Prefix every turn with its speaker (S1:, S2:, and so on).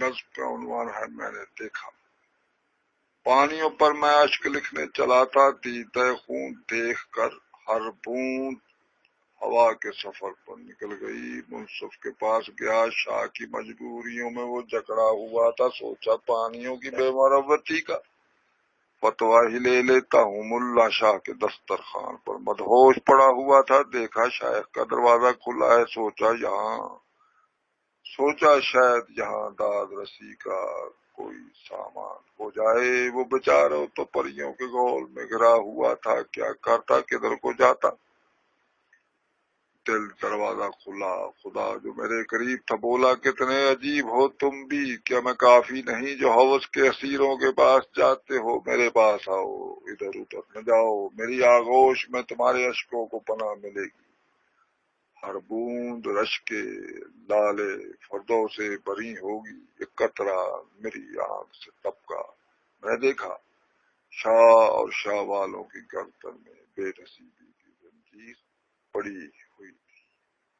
S1: نظم کا عنوان ہے میں نے دیکھا۔ پانیوں پر میں اشک لکھنے چلا تھا، دیدہ خون دیکھ کر ہر بوند ہوا کے سفر پر نکل گئی۔ منصف کے پاس گیا، شاہ کی مجبوریوں میں وہ جکڑا ہوا تھا، سوچا پانیوں کی بے مروتی کا فتویٰ ہی لے لیتا ہوں۔ ملا شاہ کے دسترخوان پر مدہوش پڑا ہوا تھا، دیکھا شیخ کا دروازہ کھلا ہے، سوچا شاید یہاں داد رسی کا کوئی سامان ہو جائے۔ وہ بیچارہ تو پریوں کے گول میں گرا ہوا تھا، کیا کرتا کدھر کو جاتا۔ دل دروازہ کھلا، خدا جو میرے قریب تھا بولا کتنے عجیب ہو تم بھی، کیا میں کافی نہیں جو ہوس کے اسیروں کے پاس جاتے ہو؟ میرے پاس آؤ، ادھر ادھر نہ جاؤ، میری آغوش میں تمہارے اشکوں کو پناہ ملے گی۔ ہر بوند رش کے لالے فردوں سے بری ہوگی، ایک قطرہ میری آنکھ سے ٹپکا۔ میں دیکھا شاہ اور شاہ والوں کی گردن میں بے نصیبی کی زنجیر پڑی